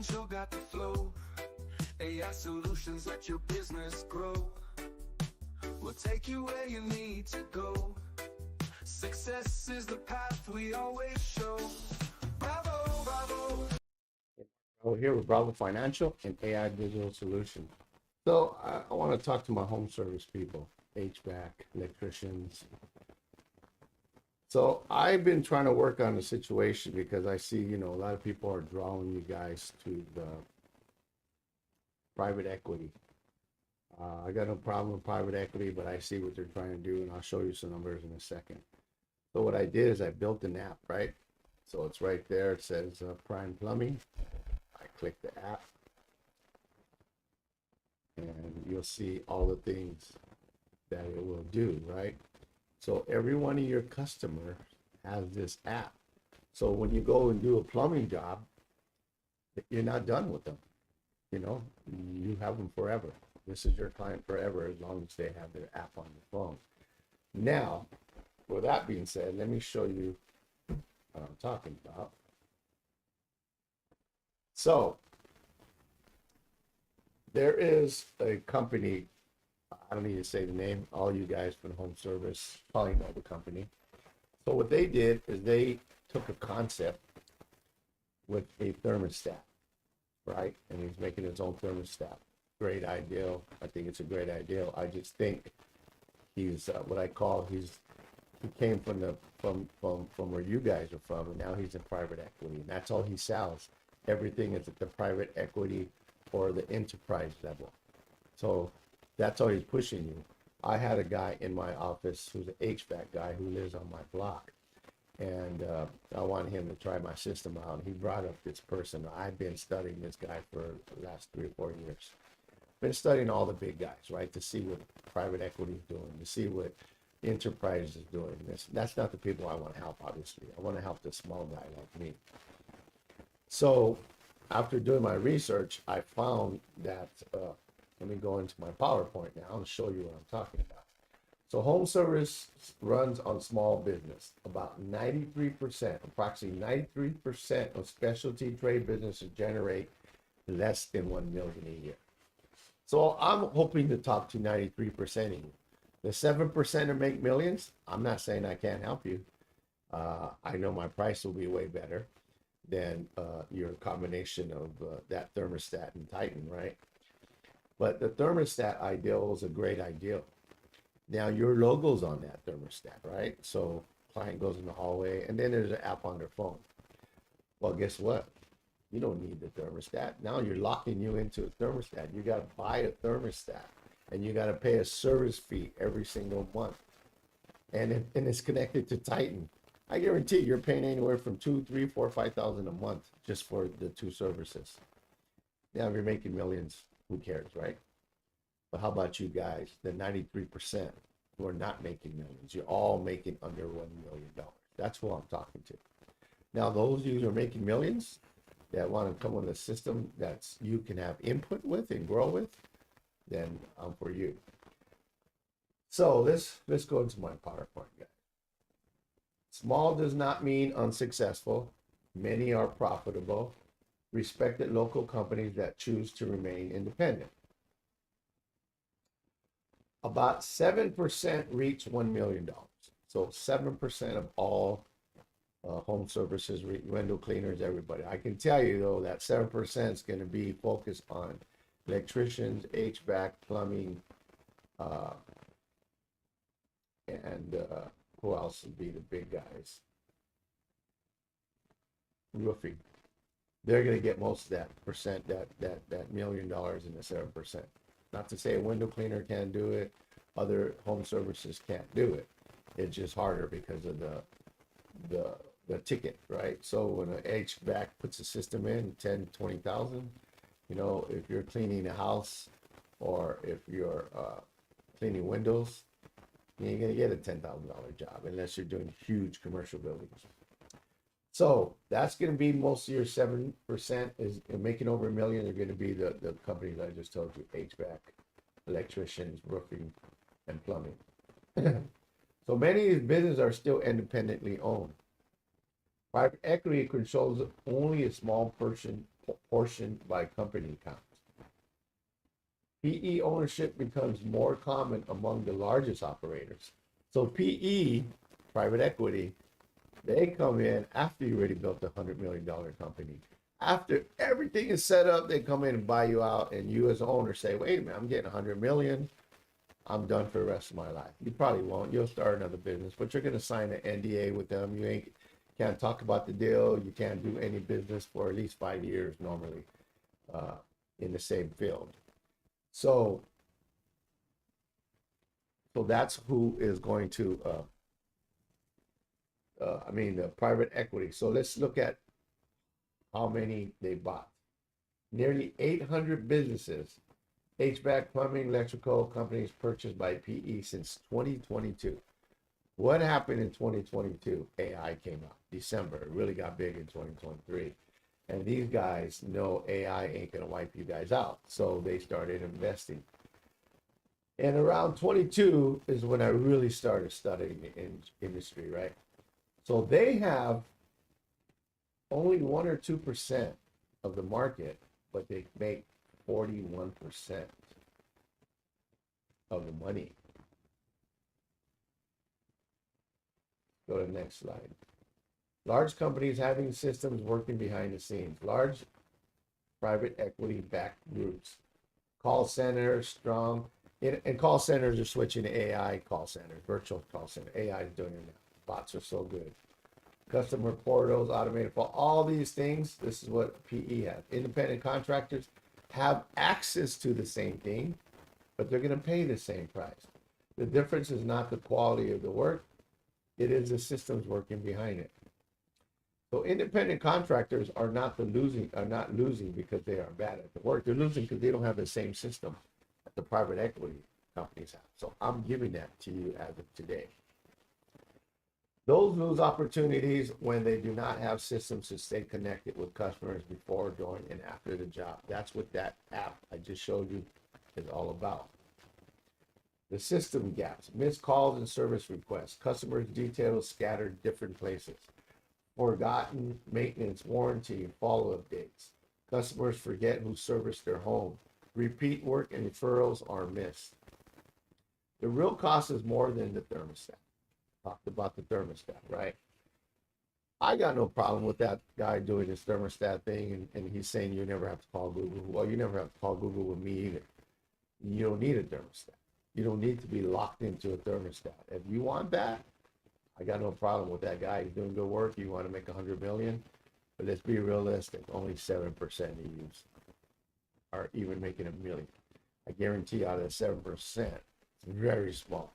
Financial got the flow. AI solutions let your business grow. We'll take you where you need to go. Success is the path we always show. Bravo, bravo. Over here with Bravo Financial and AI Digital Solutions. So I want to talk to my home service people, HVAC, electricians. So I've been trying to work on the situation because I see, a lot of people are drawing you guys to the private equity. I got no problem with private equity, but I see what they're trying to do, and I'll show you some numbers in a second. So what I did is I built an app, right? So it's right there. It says Prime Plumbing. I click the app, and you'll see all the things that it will do, right? So every one of your customers has this app. So when you go and do a plumbing job, you're not done with them. You have them forever. This is your client forever as long as they have their app on the phone. Now, with that being said, let me show you what I'm talking about. So there is a company, I don't need to say the name, all you guys from home service probably know the company. So what they did is they took a concept with a thermostat, right? And he's making his own thermostat. Great idea. I think it's a great idea. I just think he's he came from where you guys are from, and now he's in private equity, and that's all he sells. Everything is at the private equity or the enterprise level. So that's all he's pushing you. I had a guy in my office who's an HVAC guy who lives on my block, and I wanted him to try my system out. And he brought up this person. I've been studying this guy for the last 3 or 4 years. Been studying all the big guys, right, to see what private equity is doing, to see what enterprise is doing. That's not the people I want to help, obviously. I want to help the small guy like me. So after doing my research, I found that, let me go into my PowerPoint now and show you what I'm talking about. So home service runs on small business. About 93%, approximately 93% of specialty trade businesses generate less than 1 million a year. So I'm hoping to talk to 93% of you. The 7% that make millions, I'm not saying I can't help you. I know my price will be way better than your combination of that thermostat and Titan, right? But the thermostat ideal is a great ideal. Now your logo's on that thermostat, right? So client goes in the hallway, and then there's an app on their phone. Well, guess what? You don't need the thermostat. Now you're locking you into a thermostat. You got to buy a thermostat, and you got to pay a service fee every single month. And it's connected to Titan. I guarantee you're paying anywhere from 2, 3, 4, 5,000 a month just for the 2 services. Now, if you're making millions, who cares, right? But how about you guys, the 93% who are not making millions? You're all making under $1 million. That's who I'm talking to. Now, those of you who are making millions that want to come with a system that's you can have input with and grow with, then I'm for you. So let's go into my PowerPoint, guys. Small does not mean unsuccessful. Many are profitable, respected local companies that choose to remain independent. About 7% reach $1 million. So 7% of all home services, window cleaners, everybody. I can tell you though that 7% is going to be focused on electricians, HVAC, plumbing, and who else would be the big guys? Roofing. They're going to get most of that percent, that $1 million in the 7%. Not to say a window cleaner can't do it, other home services can't do it. It's just harder because of the ticket, right? So when an HVAC puts a system in, 10, 20,000, if you're cleaning a house or if you're cleaning windows, you ain't gonna get a $10,000 job unless you're doing huge commercial buildings. So that's gonna be most of your 7% is making over $1 million are gonna be the companies I just told you, HVAC, electricians, roofing, and plumbing. So many of these businesses are still independently owned. Private equity controls only a small portion portioned by company count. PE ownership becomes more common among the largest operators. So PE, private equity, they come in after you already built a $100 million company. After everything is set up, they come in and buy you out, and you as an owner say, wait a minute, I'm getting 100 million. I'm done for the rest of my life. You probably won't. You'll start another business, but you're going to sign an NDA with them. You can't talk about the deal. You can't do any business for at least 5 years normally in the same field. So that's who is going to, private equity. So let's look at how many they bought. Nearly 800 businesses, HVAC, plumbing, electrical companies purchased by PE since 2022. What happened in 2022? AI came out. December. It really got big in 2023. And these guys know AI ain't going to wipe you guys out. So they started investing. And around 22 is when I really started studying the industry, right? So they have only 1 or 2% of the market, but they make 41% of the money. Go to the next slide. Large companies having systems working behind the scenes. Large private equity backed groups. Call centers, strong. And call centers are switching to AI call centers, virtual call center. AI is doing it now. Bots are so good. Customer portals, automated for all these things. This is what PE has. Independent contractors have access to the same thing, but they're going to pay the same price. The difference is not the quality of the work, it is the systems working behind it. So independent contractors are not losing because they are bad at the work. They're losing because they don't have the same system that the private equity companies have. So I'm giving that to you as of today. Those lose opportunities when they do not have systems to stay connected with customers before, during, and after the job. That's what that app I just showed you is all about. The system gaps, missed calls and service requests, customers' details scattered different places, forgotten maintenance, warranty, and follow-up dates. Customers forget who serviced their home. Repeat work and referrals are missed. The real cost is more than the thermostat. Talked about the thermostat, right? I got no problem with that guy doing his thermostat thing, and he's saying you never have to call Google. Well, you never have to call Google with me either. You don't need a thermostat. You don't need to be locked into a thermostat. If you want that, I got no problem with that guy. He's doing good work. You want to make 100 million, but let's be realistic. Only 7% of you are even making a million. I guarantee out of 7%, it's very small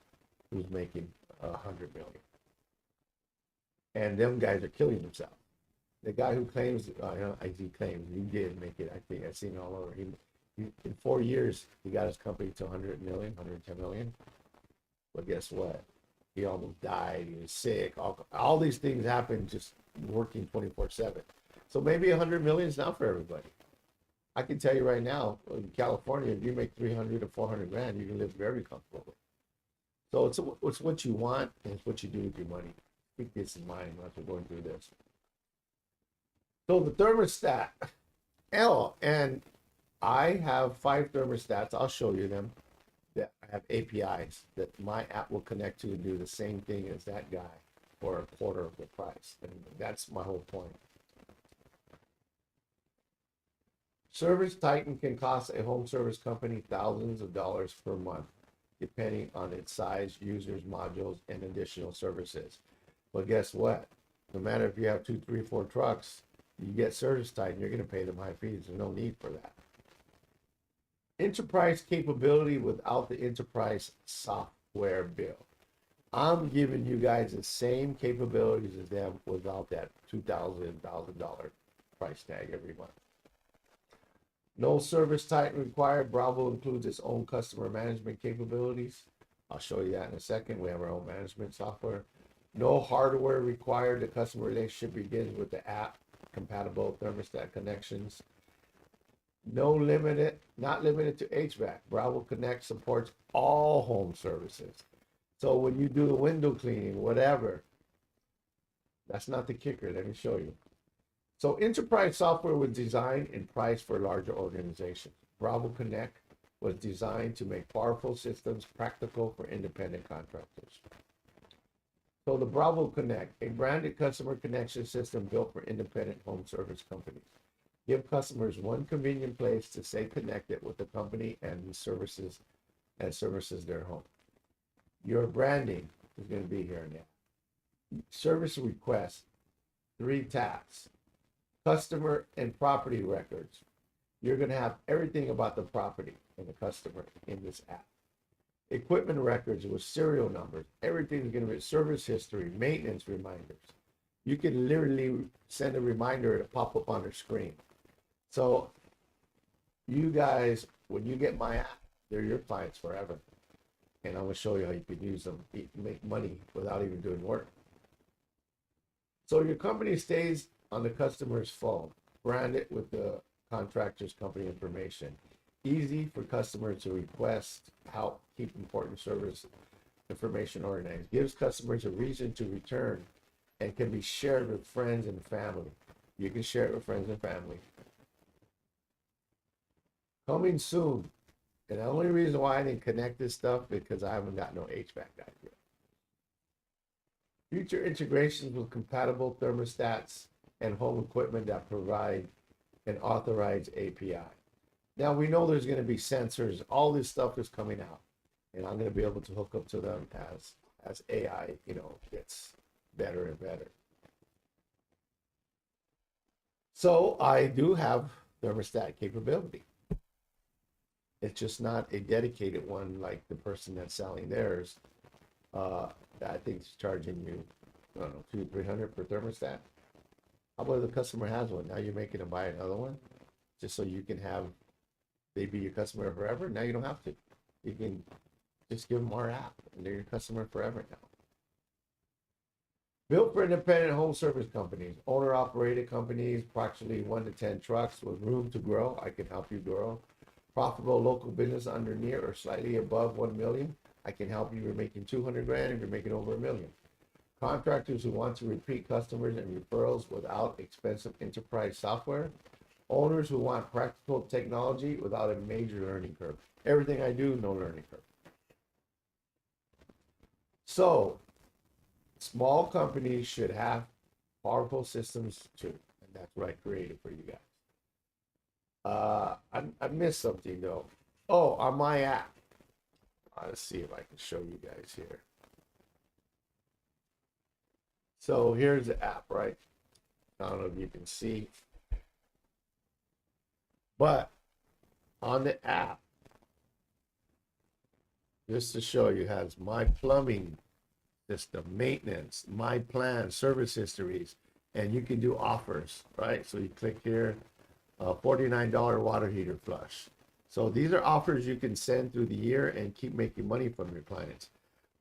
who's making 100 million. And them guys are killing themselves. The guy who claims, he claims he did make it. I think I've seen all over. He in 4 years he got his company to 100 million, 110 million. But guess what? He almost died. He was sick. All these things happen just working 24/7. So maybe 100 million is not for everybody. I can tell you right now, in California, if you make 300 to 400 grand, you can live very comfortably. So it's what you want, and it's what you do with your money. Keep this in mind as we're going through this. So the thermostat, and I have 5 thermostats. I'll show you them that have APIs that my app will connect to and do the same thing as that guy for a quarter of the price. And that's my whole point. Service Titan can cost a home service company thousands of dollars per month, depending on its size, users, modules, and additional services. But guess what? No matter if you have 2, 3, 4 trucks, you get Service Titan, you're going to pay them high fees. There's no need for that. Enterprise capability without the enterprise software bill. I'm giving you guys the same capabilities as them without that $2,000 price tag every month. No Service Titan required. Bravo includes its own customer management capabilities. I'll show you that in a second. We have our own management software. No hardware required. The customer relationship begins with the app compatible thermostat connections. Not limited to HVAC. Bravo Connect supports all home services. So when you do the window cleaning, whatever, that's not the kicker. Let me show you. So enterprise software was designed and priced for larger organizations. Bravo Connect was designed to make powerful systems practical for independent contractors. So the Bravo Connect, a branded customer connection system built for independent home service companies. Give customers one convenient place to stay connected with the company and services their home. Your branding is going to be here now. Service requests, 3 tabs. Customer and property records. You're going to have everything about the property and the customer in this app. Equipment records with serial numbers. Everything's going to be service history, maintenance reminders. You can literally send a reminder to pop up on the screen. So you guys, when you get my app, they're your clients forever. And I'm going to show you how you can use them, make money without even doing work. So your company stays on the customer's phone, branded with the contractor's company information. Easy for customers to request help keep important service information organized. Gives customers a reason to return and can be shared with friends and family. You can share it with friends and family. Coming soon. And the only reason why I didn't connect this stuff is because I haven't got no HVAC guy yet. Future integrations with compatible thermostats and home equipment that provide an authorized API. Now we know there's going to be sensors. All this stuff is coming out, and I'm going to be able to hook up to them as AI, gets better and better. So I do have thermostat capability. It's just not a dedicated one like the person that's selling theirs. I think it's charging you, I don't know, $200-300 per thermostat. How about the customer has one? Now you're making them buy another one just so you can have, they be your customer forever. Now you don't have to. You can just give them our app and they're your customer forever now. Built for independent home service companies, owner-operated companies, approximately 1 to 10 trucks with room to grow. I can help you grow. Profitable local business under, near, or slightly above 1 million. I can help you. You're making 200 grand if you're making over $1 million. Contractors who want to repeat customers and referrals without expensive enterprise software. Owners who want practical technology without a major learning curve. Everything I do, no learning curve. So, small companies should have powerful systems too. And that's what I created for you guys. I missed something though. Oh, on my app. Let's see if I can show you guys here. So here's the app, right? I don't know if you can see. But on the app, just to show you, has my plumbing system, maintenance, my plan, service histories, and you can do offers, right? So you click here, $49 water heater flush. So these are offers you can send through the year and keep making money from your clients.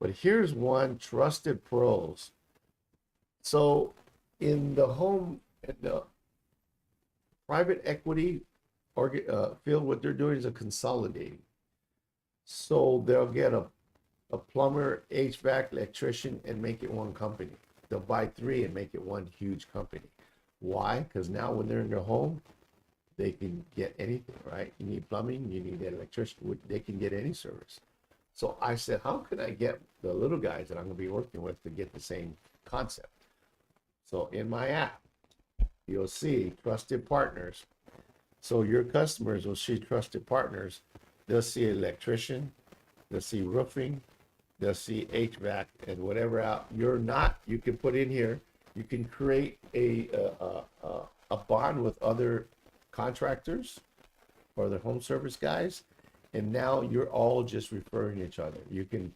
But here's one, Trusted Pros. So in the private equity field, what they're doing is a consolidating. So they'll get a plumber, HVAC, electrician, and make it one company. They'll buy 3 and make it one huge company. Why? Because now when they're in their home, they can get anything, right? You need plumbing, you need an electrician, they can get any service. So I said, how can I get the little guys that I'm going to be working with to get the same concept? So in my app, you'll see Trusted Partners. So your customers will see Trusted Partners. They'll see electrician, they'll see roofing, they'll see HVAC, and whatever out you're not, you can put in here. You can create a bond with other contractors or the home service guys, and now you're all just referring each other. You can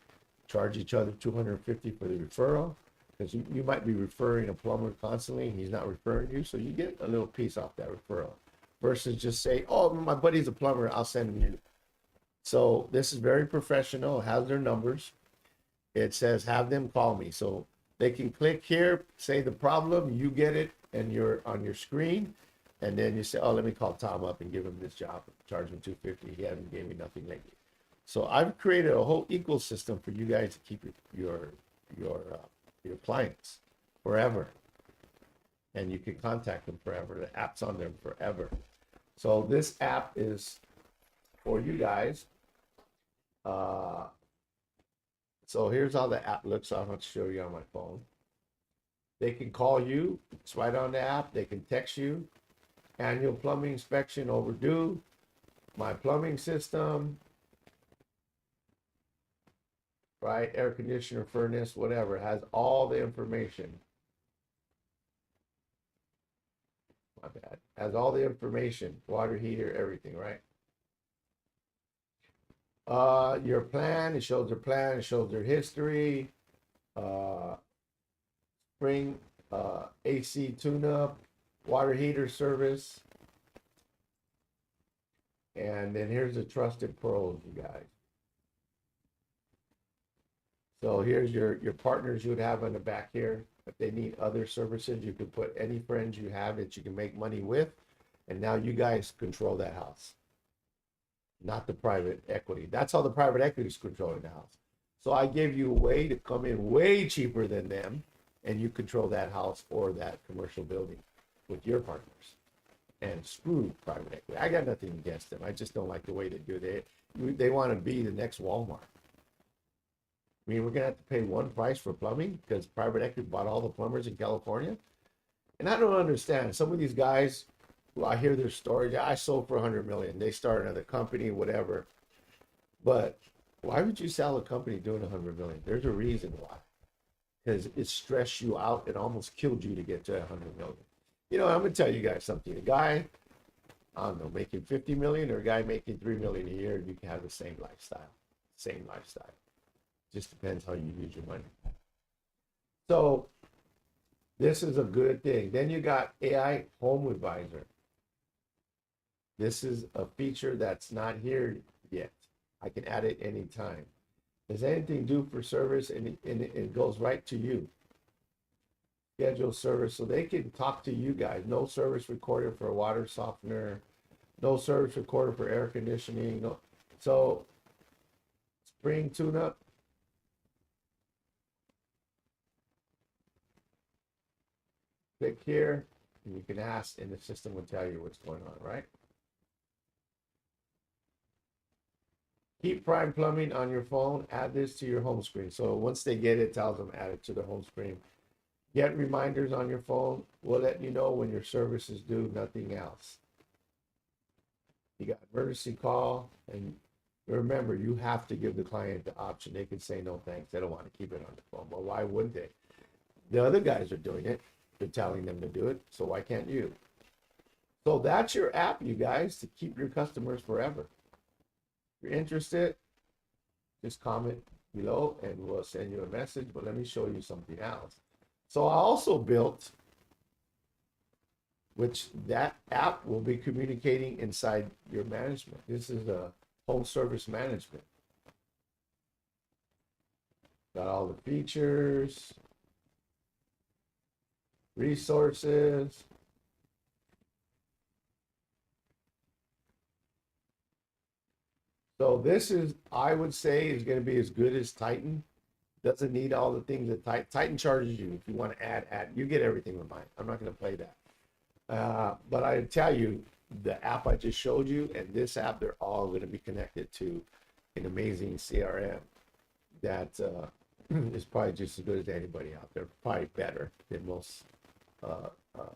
charge each other $250 for the referral, because you might be referring a plumber constantly and he's not referring you, so you get a little piece off that referral versus just say, oh, my buddy's a plumber, I'll send him you. So this is very professional. It has their numbers. It says have them call me, so they can click here, say the problem, you get it, and you're on your screen. And then you say, oh, let me call Tom up and give him this job, charge him $250. He hasn't gave me nothing lately. So I've created a whole ecosystem for you guys to keep your clients forever. and you can contact them forever. The app's on there forever. So this app is for you guys. So here's how the app looks. I'm going to show you on my phone. They can call you. It's right on the app. They can text you. Annual plumbing inspection overdue. My plumbing system. Right? Air conditioner, furnace, whatever. It has all the information. My bad. Has all the information. Water heater, everything, right? Your plan, it shows their plan, it shows their history, spring, AC tune-up, water heater service. And then here's the trusted pros, you guys. So here's your partners you would have in the back here. If they need other services, you can put any friends you have that you can make money with. And now you guys control that house, not the private equity. That's how the private equity is controlling the house. So I gave you a way to come in way cheaper than them, and you control that house or that commercial building with your partners. And screw private equity. I got nothing against them. I just don't like the way they do it. They want to be the next Walmart. I mean, we're going to have to pay one price for plumbing because private equity bought all the plumbers in California. And I don't understand. Some of these guys, I hear their stories. I sold for 100 million. They start another company, whatever. But why would you sell a company doing 100 million? There's a reason why. Because it stressed you out. It almost killed you to get to 100 million. You know, I'm going to tell you guys something. A guy, I don't know, making 50 million or a guy making 3 million a year, you can have the same lifestyle. Same lifestyle. Just depends how you use your money. So this is a good thing. Then you got AI Home Advisor. This is a feature that's not here yet. I can add it anytime. Does anything due for service? And it goes right to you. Schedule service, so they can talk to you guys. No service recorded for a water softener. No service recorded for air conditioning. No. So spring tune-up. Click here, and you can ask, and the system will tell you what's going on, right? Keep Prime Plumbing on your phone. Add this to your home screen. So once they get it, it tells them add it to the home screen. Get reminders on your phone. We'll let you know when your service is due, nothing else. You got emergency call, and remember, you have to give the client the option. They can say no thanks. They don't want to keep it on the phone. Well, why wouldn't they? The other guys are doing it. They're telling them to do it, so why can't you? So that's your app, you guys, to keep your customers forever. If you're interested, just comment below and we'll send you a message, but let me show you something else. So I also built, which that app will be communicating inside your management. This is a home service management. Got all the features, resources. So this is, I would say, is going to be as good as Titan. Doesn't need all the things that Titan charges you. If you want to add, you get everything with mine. I'm not going to play that. But I tell you, the app I just showed you and this app, they're all going to be connected to an amazing CRM that is probably just as good as anybody out there. Probably better than most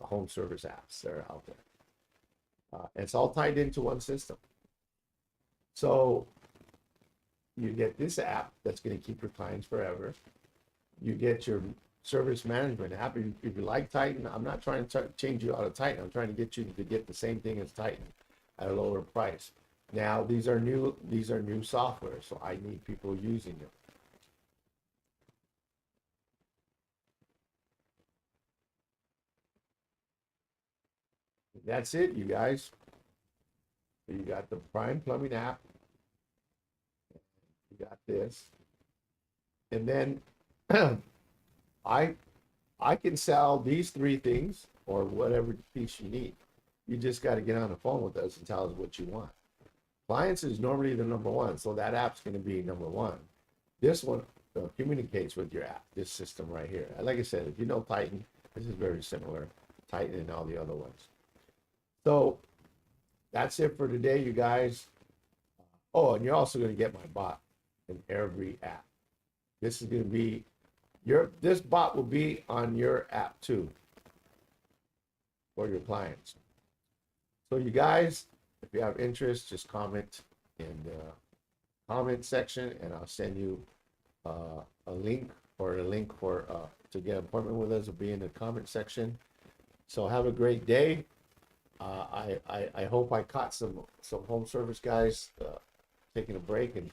home service apps that are out there. It's all tied into one system. So you get this app that's going to keep your clients forever. You get your service management app. If you like Titan, I'm not trying to change you out of Titan. I'm trying to get you to get the same thing as Titan at a lower price. Now these are new software, so I need people using them. That's it, you guys. So you got the Prime Plumbing app. You got this. And then I can sell these three things or whatever piece you need. You just got to get on the phone with us and tell us what you want. Clients is normally the number one, so that app's going to be number one. This one communicates with your app, this system right here. Like I said, if you know Titan, this is very similar. Titan and all the other ones. So that's it for today, you guys. Oh, and you're also going to get my bot in every app. This is going to be this bot will be on your app too for your clients. So you guys, if you have interest, just comment in the comment section and I'll send you a link for to get an appointment with us will be in the comment section. So have a great day. I hope I caught some home service guys taking a break and